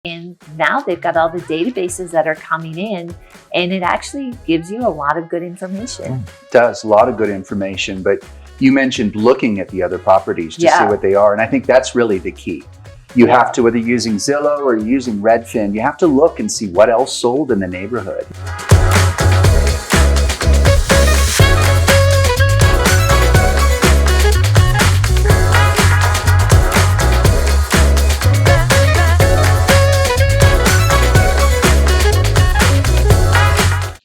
And now they've got all the databases that are coming in, and it actually gives you a lot of good information. It does, a lot of good information, but you mentioned looking at the other properties to see what they are. And I think that's really the key. You have to, whether you're using Zillow or you're using Redfin, you have to look and see what else sold in the neighborhood.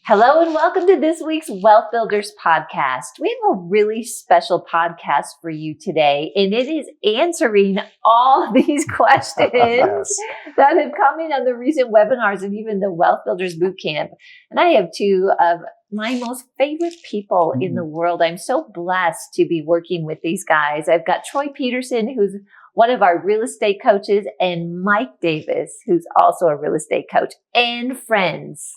Hello and welcome to this week's Wealth Builders Podcast. We have a really special podcast for you today, and it is answering all these questions that have come in on the recent webinars and even the Wealth Builders Bootcamp. And I have two of my most favorite people in the world. I'm so blessed to be working with these guys. I've got Troy Peterson, who's one of our real estate coaches, and Mike Davis, who's also a real estate coach, and friends.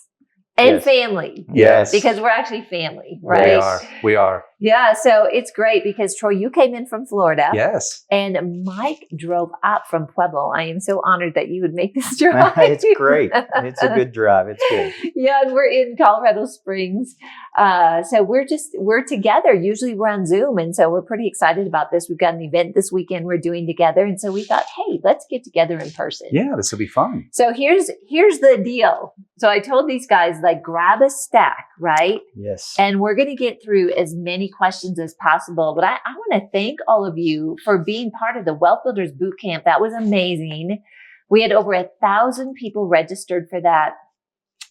And family. Yes. Because we're actually family, right? We are. Yeah. So it's great because Troy, you came in from Florida. Yes. And Mike drove up from Pueblo. I am so honored that you would make this drive. It's great. It's a good drive. It's good. Yeah. And we're in Colorado Springs. So we're together. Usually we're on Zoom. And so we're pretty excited about this. We've got an event this weekend we're doing together. And so we thought, hey, let's get together in person. Yeah, this will be fun. So here's the deal. So I told these guys, like, grab a stack, right? Yes. And we're going to get through as many questions as possible. But I want to thank all of you for being part of the Wealth Builders Bootcamp. That was amazing. We had over 1,000 people registered for that.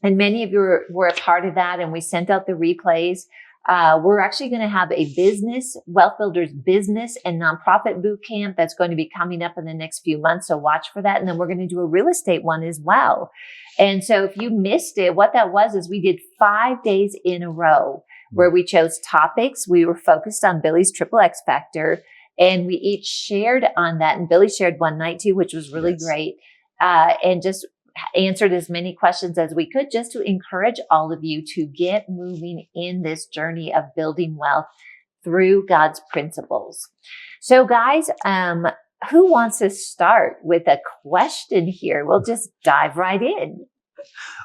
And many of you were a part of that. And we sent out the replays. We're actually going to have a Wealth Builders business and nonprofit bootcamp that's going to be coming up in the next few months. So watch for that. And then we're going to do a real estate one as well. And so if you missed it, what that was is we did 5 days in a row where we chose topics. We were focused on Billy's triple X factor, and we each shared on that. And Billy shared one night too, which was really great. And just answered as many questions as we could just to encourage all of you to get moving in this journey of building wealth through God's principles. So guys, who wants to start with a question here? We'll just dive right in.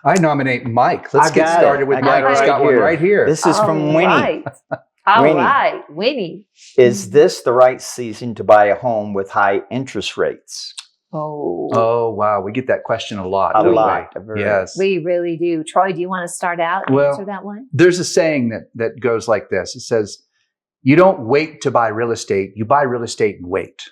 I nominate Mike. Let's get started with Mike. He's got one right here. This is from Winnie. All right, Winnie. Is this the right season to buy a home with high interest rates? Oh, wow. We get that question a lot. A lot. Yes. We really do. Troy, do you want to start out and answer that one? There's a saying that goes like this. It says, you don't wait to buy real estate. You buy real estate and wait.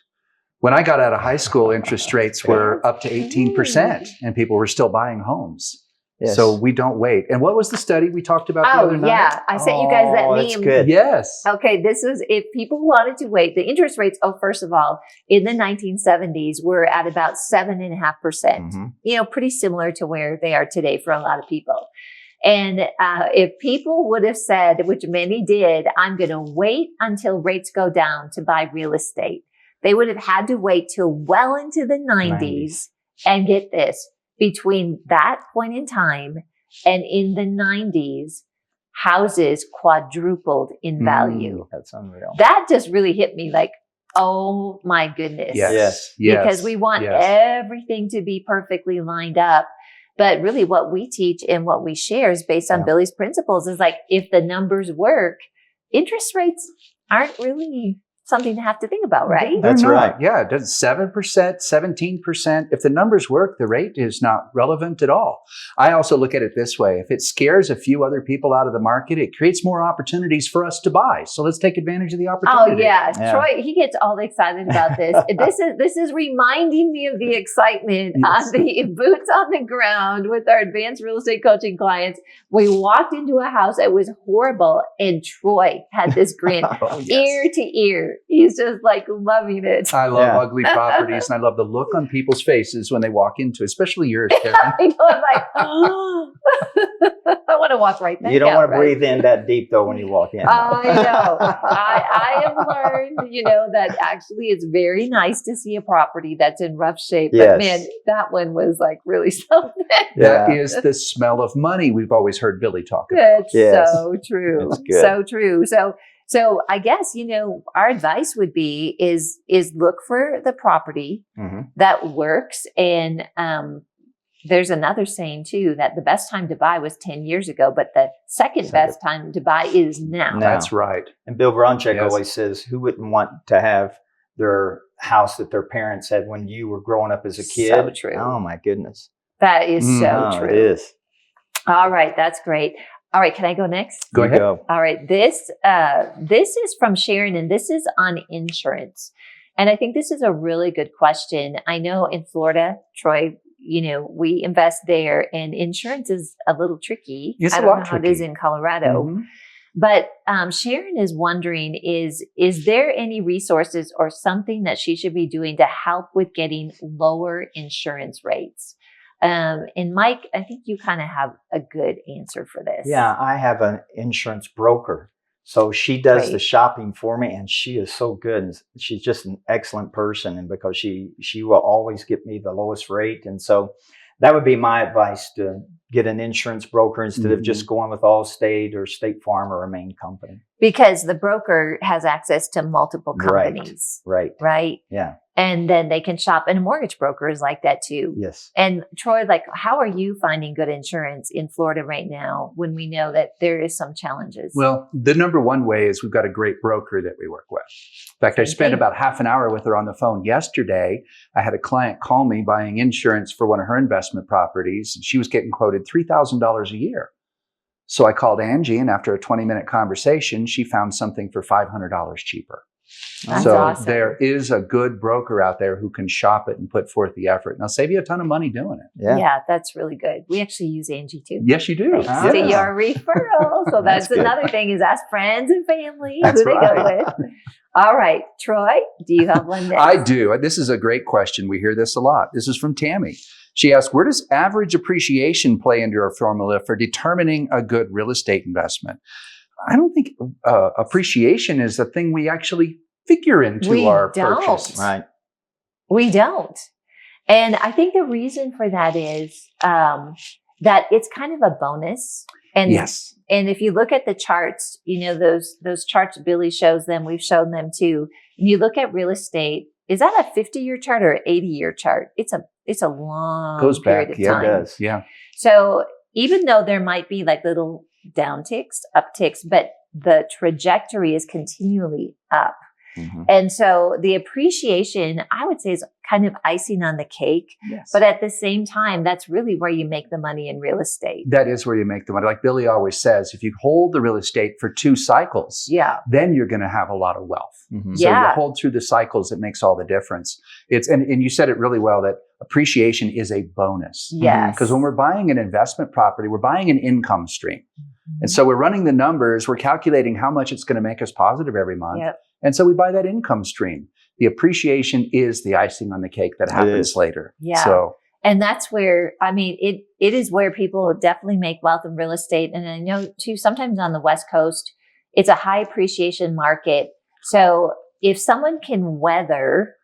When I got out of high school, interest rates were up to 18% and people were still buying homes. Yes. So we don't wait. And what was the study we talked about the other night? Yeah. I sent you guys that meme. That's good. Yes. Okay. This was, if people wanted to wait, the interest rates, first of all, in the 1970s were at about 7.5%, pretty similar to where they are today for a lot of people. And if people would have said, which many did, I'm going to wait until rates go down to buy real estate, they would have had to wait till well into the 90s. And get this, between that point in time and in the 90s, houses quadrupled in value. That's unreal. That just really hit me like, oh my goodness. Yes. Because we want everything to be perfectly lined up. But really what we teach and what we share is based on Billy's principles is like, if the numbers work, interest rates aren't really something to have to think about, right? That's right. Yeah, it does 7%, 17%. If the numbers work, the rate is not relevant at all. I also look at it this way. If it scares a few other people out of the market, it creates more opportunities for us to buy. So let's take advantage of the opportunity. Oh yeah. Troy, he gets all excited about this. This is reminding me of the excitement on the boots on the ground with our advanced real estate coaching clients. We walked into a house that was horrible, and Troy had this grin ear to ear. He's just like loving it. I love ugly properties, and I love the look on people's faces when they walk into, especially yours, Karen. I know, I'm like, oh. I want to walk right back. You don't want to breathe in that deep though when you walk in. I know. I have learned, that actually it's very nice to see a property that's in rough shape. Yes. But man, that one was like really something. That is the smell of money we've always heard Billy talk about. It's so true. It's good. So true. So I guess, our advice would be is look for the property that works and there's another saying too, that the best time to buy was 10 years ago, but the second best time to buy is now. That's right. And Bill Bronchick always says, who wouldn't want to have their house that their parents had when you were growing up as a kid? So true. Oh my goodness. That is so true. It is. All right. That's great. All right. Can I go next? Go ahead. Go. All right. This is from Sharon, and this is on insurance. And I think this is a really good question. I know in Florida, Troy, we invest there, and insurance is a little tricky. It's I a don't lot know how it tricky. is in Colorado. Mhm. But Sharon is wondering, is there any resources or something that she should be doing to help with getting lower insurance rates? And Mike, I think you kind of have a good answer for this. Yeah, I have an insurance broker. So she does Great. the shopping for me, and she is so good. And she's just an excellent person. And because she will always get me the lowest rate. And so that would be my advice, to get an insurance broker instead of just going with Allstate or State Farm or a main company. Because the broker has access to multiple companies. Right. Right. Yeah. And then they can shop. And a mortgage broker is like that too. Yes. And Troy, how are you finding good insurance in Florida right now when we know that there is some challenges? Well, the number one way is we've got a great broker that we work with. In fact, I spent about half an hour with her on the phone yesterday. I had a client call me buying insurance for one of her investment properties, and she was getting quoted $3,000 a year. So I called Angie, and after a 20-minute conversation, she found something for $500 cheaper. That's so awesome. there is a good broker out there who can shop it and put forth the effort. And they'll save you a ton of money doing it. Yeah, that's really good. We actually use Angie too. Yes, you do. Thanks to your referral. So that's good. another thing, is ask friends and family That's who they right. go with. All right, Troy, do you have one next? I do. This is a great question. We hear this a lot. This is from Tammy. She asked, where does average appreciation play into our formula for determining a good real estate investment? I don't think appreciation is the thing we actually figure into our purchase. Right. We don't. And I think the reason for that is that it's kind of a bonus. And Yes. And if you look at the charts, those charts Billy shows them, we've shown them too. And you look at real estate, is that a 50-year chart or an 80-year chart? It's a long Goes period back. of Yeah, time. it does. Yeah. So even though there might be little downticks, upticks, but the trajectory is continually up. Mm-hmm. And so the appreciation, I would say, is kind of icing on the cake. Yes. But at the same time, that's really where you make the money in real estate. That is where you make the money. Like Billy always says, if you hold the real estate for 2 cycles, Yeah. then you're going to have a lot of wealth. Mm-hmm. So Yeah. you hold through the cycles, it makes all the difference. And you said it really well, that appreciation is a bonus. Yes. Because when we're buying an investment property, we're buying an income stream. And so we're running the numbers, we're calculating how much it's going to make us positive every month. Yep. And so we buy that income stream. The appreciation is the icing on the cake that happens is. later. Yeah. So And that's where, it is where people definitely make wealth in real estate. And I know too, sometimes on the West Coast, it's a high appreciation market. So if someone can weather,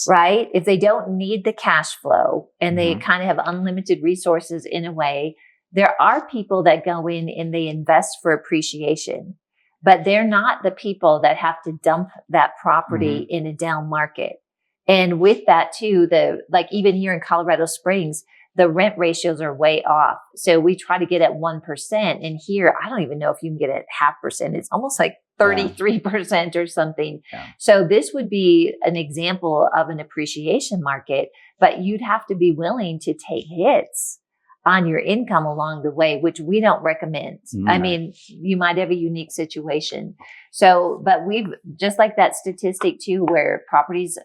right, if they don't need the cash flow and they kind of have unlimited resources in a way, there are people that go in and they invest for appreciation, but they're not the people that have to dump that property in a down market. And with that too, even here in Colorado Springs, the rent ratios are way off. So we try to get at 1%. And here, I don't even know if you can get at 0.5%. It's almost like 33% or something. Yeah. So this would be an example of an appreciation market, but you'd have to be willing to take hits on your income along the way, which we don't recommend. I mean, you might have a unique situation. So, but we've, just like that statistic too, where properties,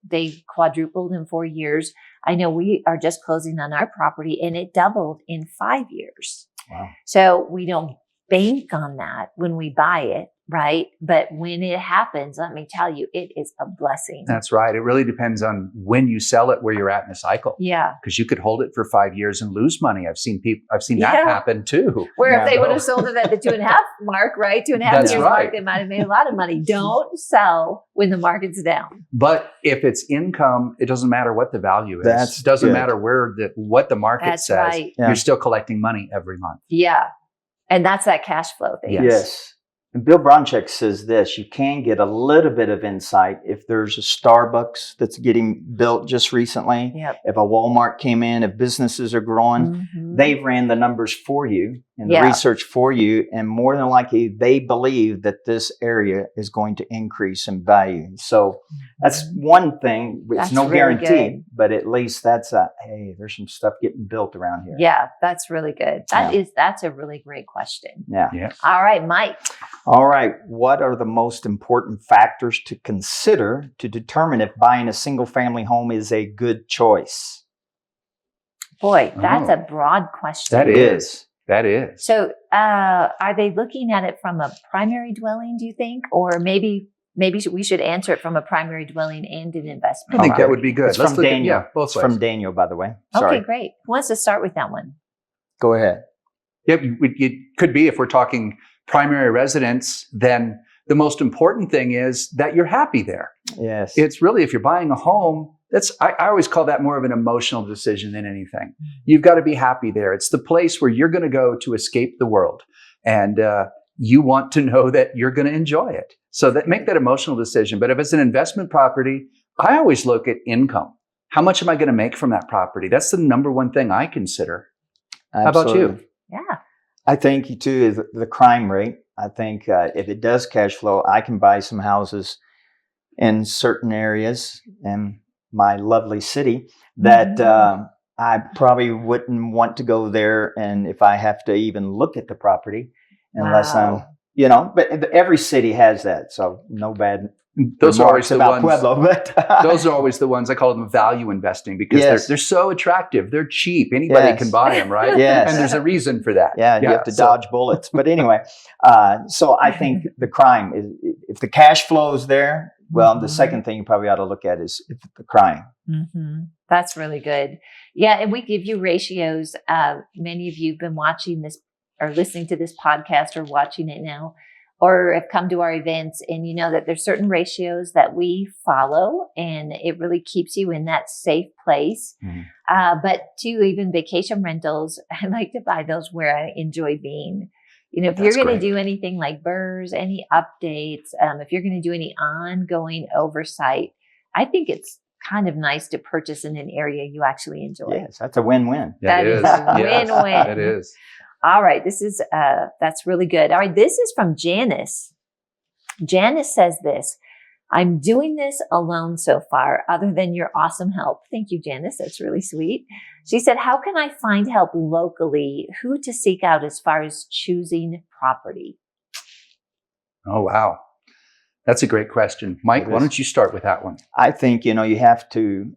they quadrupled in 4 years. I know we are just closing on our property and it doubled in 5 years. Wow. So we don't bank on that when we buy it, right? But when it happens, let me tell you, it is a blessing. that's right. It really depends on when you sell it, where you're at in the cycle. Yeah. Because you could hold it for 5 years and lose money. I've seen that happen too. Where if they would have sold it at the 2.5 mark, right? 2.5 That's years right. mark, they might have made a lot of money. Don't sell when the market's down. But if it's income, it doesn't matter what the value is. That's it doesn't good. matter what the market That's says. right. Yeah. You're still collecting money every month. Yeah. And that's that cash flow thing. Yes. Yes. And Bill Bronchick says this, you can get a little bit of insight if there's a Starbucks that's getting built just recently. Yep. If a Walmart came in, if businesses are growing, they've ran the numbers for you and the research for you. And more than likely, they believe that this area is going to increase in value. So that's one thing. It's That's no really guarantee, good. but at least that's hey, there's some stuff getting built around here. Yeah, that's really good. That's a really great question. Yeah. All right, Mike. All right. What are the most important factors to consider to determine if buying a single family home is a good choice? Boy, that's a broad question. That is. That is. So, are they looking at it from a primary dwelling, do you think? Or maybe we should answer it from a primary dwelling and an investment. I think that would be good. It's from Daniel. Both ways. From Daniel, by the way. Sorry. Okay, great. Who wants to start with that one? Go ahead. Yep, it could be if we're talking primary residence, then the most important thing is that you're happy there. Yes. It's really, if you're buying a home, I always call that more of an emotional decision than anything. You've got to be happy there. It's the place where you're going to go to escape the world. And you want to know that you're going to enjoy it. So make that emotional decision. But if it's an investment property, I always look at income. How much am I going to make from that property? That's the number one thing I consider. Absolutely. How about you? Yeah. I think too is the crime rate. I think if it does cash flow, I can buy some houses in certain areas in my lovely city that I probably wouldn't want to go there. And if I have to even look at the property, unless I'm, but every city has that. So no bad. Those are always the ones. Pueblo, but those are always the ones I call them value investing because they're so attractive. They're cheap. Anybody can buy them, right? Yes. And there's a reason for that. Yeah, you have to dodge bullets. But anyway, so I think the crime is, if the cash flow is there, well, the second thing you probably ought to look at is the crime. That's really good. Yeah, and we give you ratios. Many of you have been watching this or listening to this podcast or watching it now, or have come to our events, and you know that there's certain ratios that we follow, and it really keeps you in that safe place. But too, even vacation rentals, I like to buy those where I enjoy being. If you're going to do anything like BRRRRs, any updates, if you're going to do any ongoing oversight, I think it's kind of nice to purchase in an area you actually enjoy. Yes, that's a win-win. That is a win-win. It is. All right. This is, that's really good. All right. This is from Janice. Janice says this: I'm doing this alone so far, other than your awesome help. Thank you, Janice. That's really sweet. She said, how can I find help locally? Who to seek out as far as choosing property? Oh, wow. That's a great question. Mike, why don't you start with that one? I think, you have to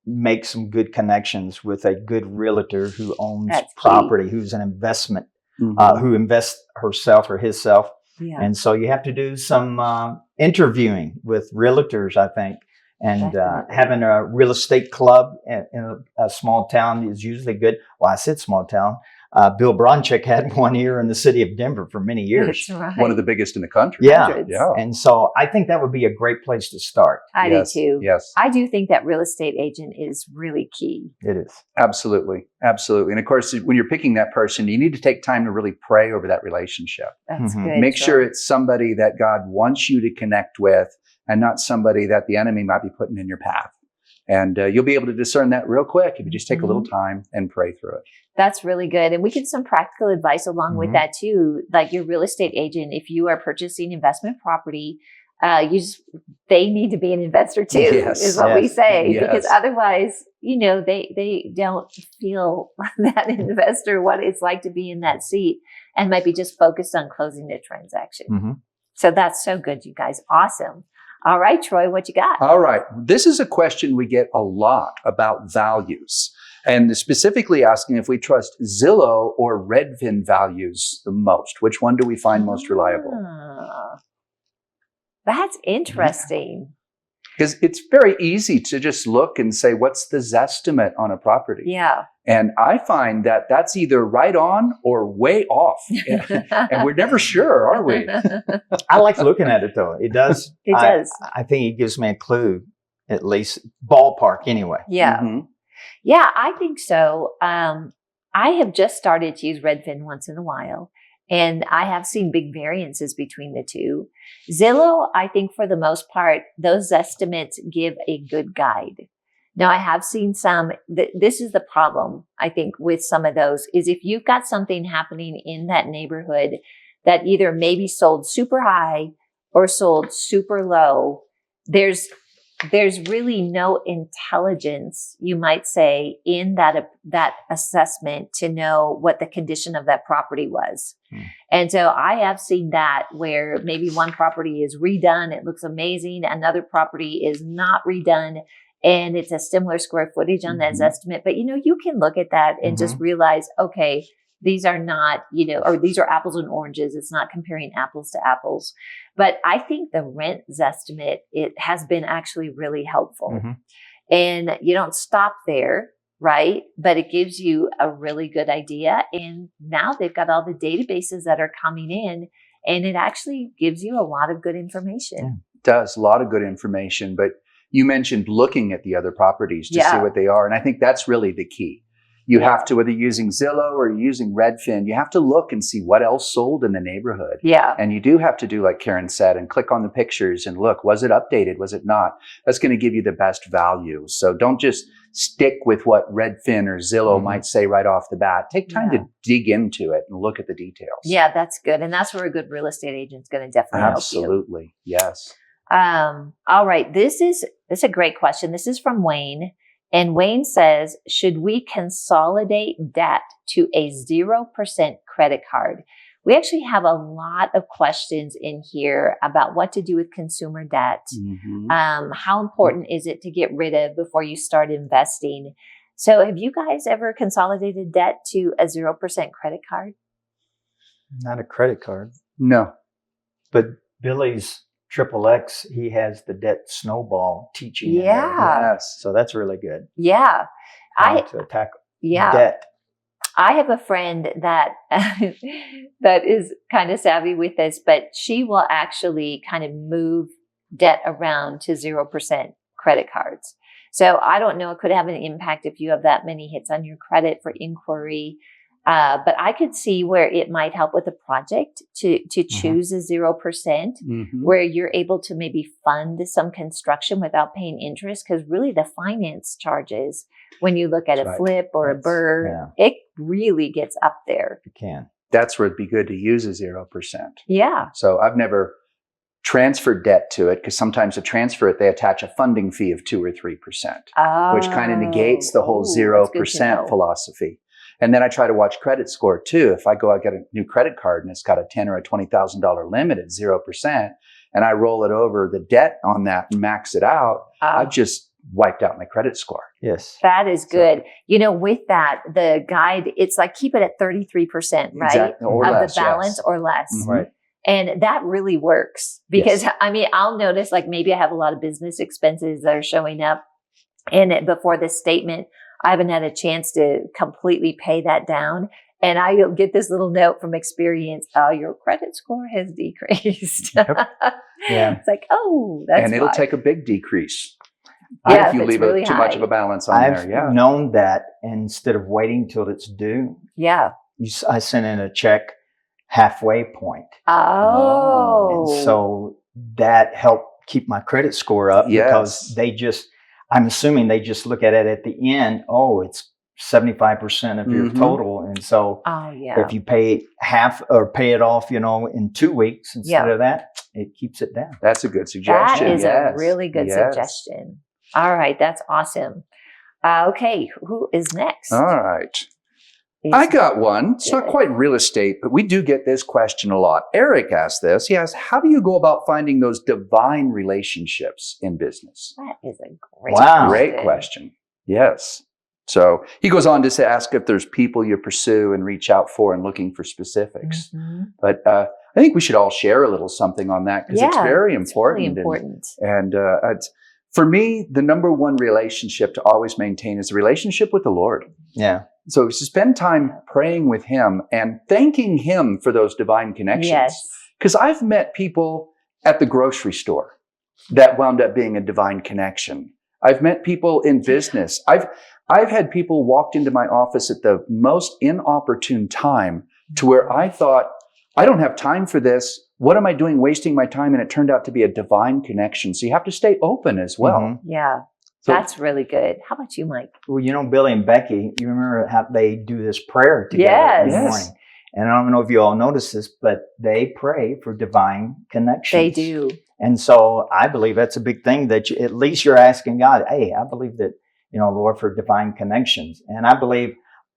make some good connections with a good realtor who owns property, who's an investment, who invests herself or himself. Yeah. And so you have to do some interviewing with realtors, I think. And having a real estate club in a small town is usually good. Well, I said small town. Bill Bronchick had one here in the city of Denver for many years. That's right. One of the biggest in the country. Yeah. Yeah. And so I think that would be a great place to start. I do too. Yes. I do think that real estate agent is really key. It is. Absolutely. Absolutely. And of course, when you're picking that person, you need to take time to really pray over that relationship. That's good. Make sure it's somebody that God wants you to connect with and not somebody that the enemy might be putting in your path. And you'll be able to discern that real quick if you just take a little time and pray through it. That's really good. And we get some practical advice along with that too. Like your real estate agent, if you are purchasing investment property, they need to be an investor too, is what we say. Yes. Because otherwise, they don't feel that investor what it's like to be in that seat and might be just focused on closing the transaction. So that's so good, you guys. Awesome. All right, Troy, what you got? All right. This is a question we get a lot about values, and specifically asking if we trust Zillow or Redfin values the most. Which one do we find most reliable? That's interesting. Because it's very easy to just look and say, what's the Zestimate on a property? Yeah. And I find that that's either right on or way off. And we're never sure, are we? I like looking at it, though. It does. It does. I think it gives me a clue, at least ballpark anyway. Yeah. Yeah, I think so. I have just started to use Redfin once in a while. And I have seen big variances between the two. Zillow, I think for the most part, those estimates give a good guide. Now, I have seen some, this is the problem, I think, with some of those, is if you've got something happening in that neighborhood that either maybe sold super high or sold super low, there's really no intelligence, you might say, in that assessment to know what the condition of that property was. And so I have seen that where maybe one property is redone, it looks amazing, another property is not redone, and it's a similar square footage on that estimate. But, you can look at that and just realize, okay, these are not, or these are apples and oranges. It's not comparing apples to apples. But I think the rent estimate, it has been actually really helpful. And you don't stop there, right? But it gives you a really good idea. And now they've got all the databases that are coming in, and it actually gives you a lot of good information. It does, a lot of good information. But you mentioned looking at the other properties to see what they are. And I think that's really the key. You have to, whether you're using Zillow or you're using Redfin, you have to look and see what else sold in the neighborhood. Yeah. And you do have to do like Karen said and click on the pictures and look, was it updated? Was it not? That's going to give you the best value. So don't just stick with what Redfin or Zillow might say right off the bat. Take time to dig into it and look at the details. Yeah, that's good. And that's where a good real estate agent is going to definitely help you. Absolutely. Yes. All right. This is a great question. This is from Wayne. And Wayne says, should we consolidate debt to a 0% credit card? We actually have a lot of questions in here about what to do with consumer debt. How important is it to get rid of before you start investing? So have you guys ever consolidated debt to a 0% credit card? Not a credit card. No. But Billy's XXX, he has the debt snowball teaching. Yes. So that's really good. Yeah. How to attack debt. I have a friend that that is kind of savvy with this, but she will actually kind of move debt around to 0% credit cards. So I don't know, it could have an impact if you have that many hits on your credit for inquiry. But I could see where it might help with a project to choose a 0%, where you're able to maybe fund some construction without paying interest. Because really the finance charges, when you look at a flip or a burr, it really gets up there. It can. That's where it'd be good to use a 0%. Yeah. So I've never transferred debt to it, because sometimes to transfer it, they attach a funding fee of 2 or 3%, which kind of negates the whole 0% philosophy. And then I try to watch credit score too. If I go out get a new credit card and it's got a $10,000 or a $20,000 limit at 0%, and I roll it over the debt on that and max it out, I've just wiped out my credit score. Yes. That is good. With that, the guide, it's like keep it at 33%, right? Exactly. Or of less, the balance or less. Right. And that really works because I'll notice like maybe I have a lot of business expenses that are showing up, and before this statement, I haven't had a chance to completely pay that down. And I'll get this little note from experience. Oh, your credit score has decreased. It's like, that's and it'll take a big decrease. Yeah, if you leave really too much of a balance on I've there. I've known that instead of waiting till it's due. I sent in a check halfway point. And so that helped keep my credit score up because I'm assuming they just look at it at the end. Oh, it's 75% of your total. And so if you pay half or pay it off, in 2 weeks instead of that, it keeps it down. That's a good suggestion. That is a really good suggestion. All right. That's awesome. Okay. Who is next? All right. I got one. It's not quite real estate, but we do get this question a lot. Eric asked this. He asked, how do you go about finding those divine relationships in business? That is a great question. Yes. So he goes on to ask if there's people you pursue and reach out for and looking for specifics. But I think we should all share a little something on that because it's very important. It's really important. And for me, the number one relationship to always maintain is the relationship with the Lord. Yeah. So spend time praying with him and thanking him for those divine connections. Yes. Because I've met people at the grocery store that wound up being a divine connection. I've met people in business. I've had people walked into my office at the most inopportune time to where I thought I don't have time for this. What am I doing wasting my time? And it turned out to be a divine connection. So you have to stay open as well. Mm-hmm. Yeah. So, That's really good. How about you, Mike? Well, Billy and Becky, you remember how they do this prayer together in the Yes. morning. And I don't know if you all notice this, but they pray for divine connections. They do. And so I believe that's a big thing that at least you're asking God, hey, I believe that, Lord, for divine connections. And I believe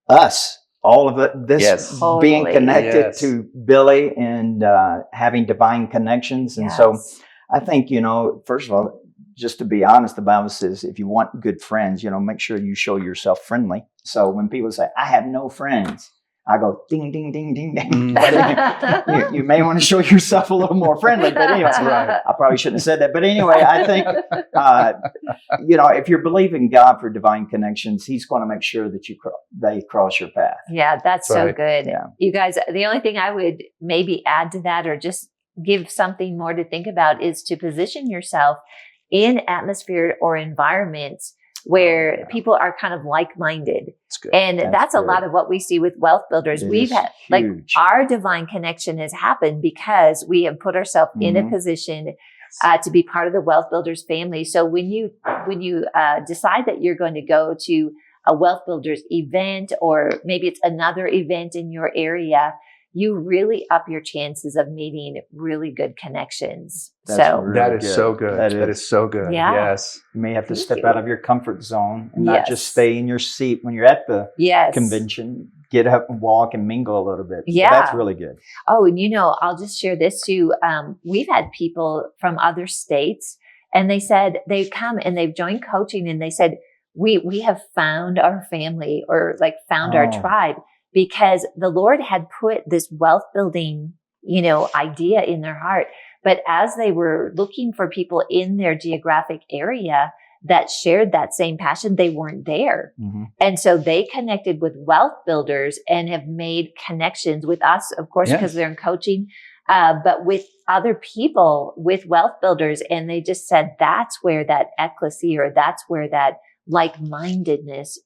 us, all of this Yes. being Totally. connected Yes. to Billy and having divine connections. And so I think, first of all, just to be honest, the Bible says if you want good friends, make sure you show yourself friendly. So when people say, I have no friends, I go ding, ding, ding, ding, ding. But you may want to show yourself a little more friendly. But anyway, right. I probably shouldn't have said that. But anyway, I think, if you're believing God for divine connections, He's going to make sure that they cross your path. Yeah, that's so Right. good. Yeah. You guys, the only thing I would maybe add to that or just give something more to think about is to position yourself in atmosphere or environments where people are kind of like-minded. That's good. And that's a good. lot of what we see with Wealth Builders. It We've is had like huge. our divine connection has happened because we have put ourselves in a Mhm. position to be part of the Wealth Builders family. So when you decide that you're going to go to a Wealth Builders event, or maybe it's another event in your area, you really up your chances of meeting really good connections. That's So really That is good. so good. That That is. is so good. Yeah. Yes. You may have to Thank step you. out of your comfort zone and not Yes. just stay in your seat when you're at the yes. convention. Get up and walk and mingle a little bit. So Yeah. that's really good. Oh, and I'll just share this too. We've had people from other states, and they said they've come and they've joined coaching, and they said, we have found our family, or like found our Oh. tribe, because the Lord had put this wealth building, idea in their heart. But as they were looking for people in their geographic area that shared that same passion, they weren't there. Mm-hmm. And so they connected with Wealth Builders and have made connections with us, of course, Yes. because they're in coaching, but with other people with Wealth Builders. And they just said that's where that ecclesia, or that's where that like-mindedness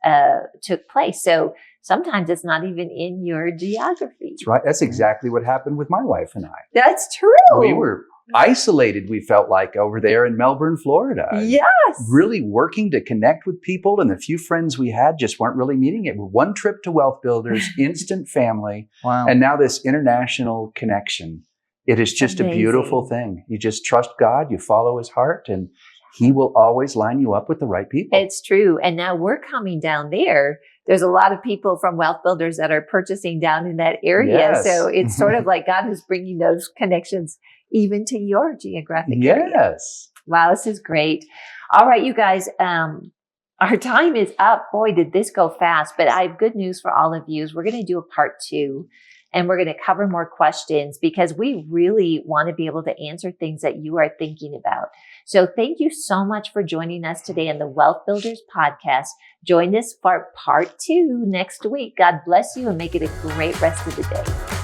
took place. So sometimes it's not even in your geography. That's right. That's exactly what happened with my wife and I. That's true. We were isolated, we felt like, over there in Melbourne, Florida. Yes. Really working to connect with people, and the few friends we had just weren't really meeting it. One trip to Wealth Builders, instant family, Wow. and now this international connection. It is just Amazing. a beautiful thing. You just trust God, you follow His heart, and He will always line you up with the right people. It's true. And now we're coming down there. There's a lot of people from Wealth Builders that are purchasing down in that area. Yes. So it's sort of like God is bringing those connections even to your geographic area. Yes. Wow, this is great. All right, you guys, our time is up. Boy, did this go fast. But I have good news for all of you. We're going to do a part 2. And we're going to cover more questions because we really want to be able to answer things that you are thinking about. So thank you so much for joining us today on the Wealth Builders Podcast. Join us for part 2 next week. God bless you and make it a great rest of the day.